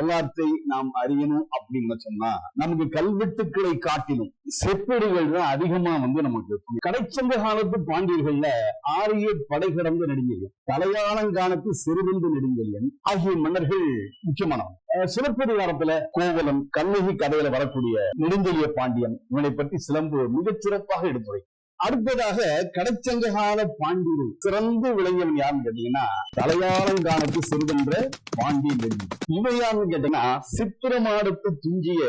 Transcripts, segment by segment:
வரலாற்றை நாம் அறியணும் அப்படின்னு சொன்னா நமக்கு கல்வெட்டுக்களை காட்டிலும் செப்பேடுகள் தான் அதிகமா நமக்கு. கடைச்சங்க காலத்து பாண்டியர்கள்ல ஆரிய படை கடந்த நெடுஞ்செழியன், தலையாளங்கானத்து சிறுவந்து நெடுஞ்செழியன் ஆகிய மன்னர்கள் முக்கியமானவங்க. சிலப்பதிகாரத்துல கோவலன், கண்ணகி கதையில வரக்கூடிய நெடுஞ்செழிய பாண்டியன் இவனை பற்றி சிலம்பு மிகச் சிறப்பாக எடுத்துரை. அடுத்ததாக கடைச்சங்க கால பாண்டியர் சிறந்து விளங்கியவன் யாருன்னு கேட்டீங்கன்னா தலையாளங்கானத்து சிறுவென்ற பாண்டியன். இவன் யாருன்னு கேட்டீங்கன்னா சித்திரமாடத்து துஞ்சிய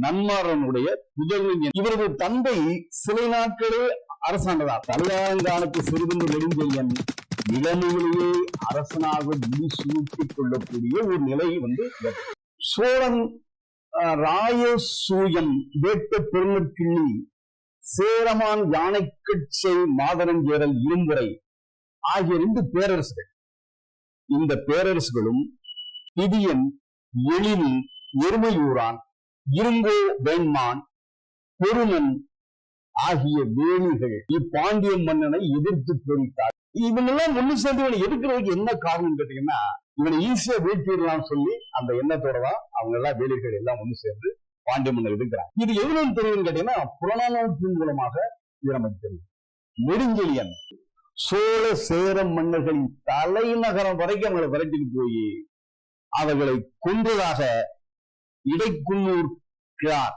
நன்மாறனுடைய புதல்வன். இவரது தந்தை சில நாட்களே அரசாண்டதார். தலையாளங்கானத்து சிறுவென்ற நெடுஞ்செழியன் இளமையிலேயே அரசனாக முடிசூட்டிக் கொள்ளக்கூடிய ஒரு நிலை சோழன் ராயசூயம் வேட்ட பெருமற்கிள்ளி சேரமான் யானைக்கட்சை மாதரஞ்சேரல் இரும்புரை ஆகிய 2 பேரரசுகள். இந்த பேரரசுகளும் திதியன், எழில், எருமையூரான், இருங்கோ வேண்மான், பொருணன் ஆகிய வேணிகள் இப்பாண்டிய மன்னனை எதிர்த்து போரிட்டார். இவனெல்லாம் ஒண்ணு சேர்ந்து இவனை எதிர்க்கிறதுக்கு என்ன காரணம் கேட்டீங்கன்னா இவனை ஈஸியா வீழ்த்திடலாம்னு சொல்லி அந்த எண்ணத்தோட தான் அவங்க எல்லாம் வேலிகள் எல்லாம் ஒண்ணு சேர்ந்து பாண்டிய மன்னர் எதிர்க்கிறாங்க. இது எவ்வளவு தெரியும் கேட்டீங்கன்னா புறநானூற்றின் மூலமாக இது நமக்கு தெரியும். நெடுஞ்செழியன் சோழ சேர மன்னர்களின் தலைநகரம் வரைக்கும் அவங்களை விரட்டிட்டு போய் அவர்களை கொன்றதாக இடைக்குன்னூர் கிழார்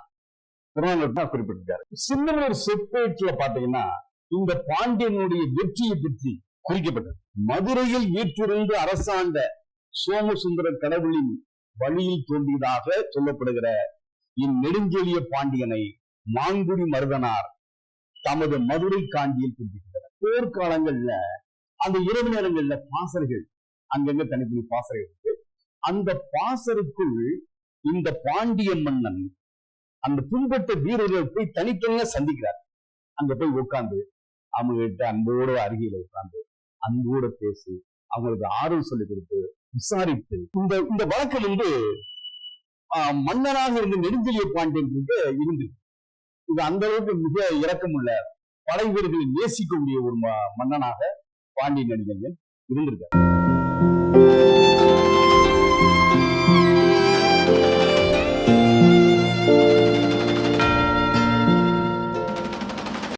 புறநானூற்று குறிப்பிட்டிருக்காரு. சின்னமனூர் செப்பேட்டுல பாத்தீங்கன்னா இந்த பாண்டியனுடைய வெற்றியை பற்றி குறிக்கப்பட்டது. மதுரையில் வீற்றிருந்து அரசாண்ட சோமசுந்தர கடவுளின் வழியில் தோன்றியதாக சொல்லப்படுகிற இந்நெடுஞ்செழிய பாண்டியனை மாங்குடி மருதனார் தமது மதுரை காஞ்சியில் குறிப்பிட்டார். போர்க்காலங்கள்ல அந்த இரவு நேரங்கள்ல பாசறைகள் அங்கங்க தனித்தனி பாசறை இருக்கு. அந்த பாசறைக்குள் இந்த பாண்டிய மன்னன் அந்த புண்பட்ட வீரர்கள் போய் தனித்தனியா சந்திக்கிறார். அங்க போய் உட்கார்ந்து அவங்க கிட்ட அன்போடு அருகில உட்கார்ந்து அன்போடு பேசி அவங்களுக்கு ஆறுதல் சொல்லி கொடுத்து விசாரித்து இந்த வழக்கு மன்னனாக இருந்த நெடுஞ்செழிய பாண்டியன் இருந்து இது அந்த அளவுக்கு மிக இரக்கமுள்ள படை வீரர்களை நேசிக்கக்கூடிய ஒரு மன்னனாக பாண்டியன் நெடுஞ்செழியன் இருந்திருக்கார்.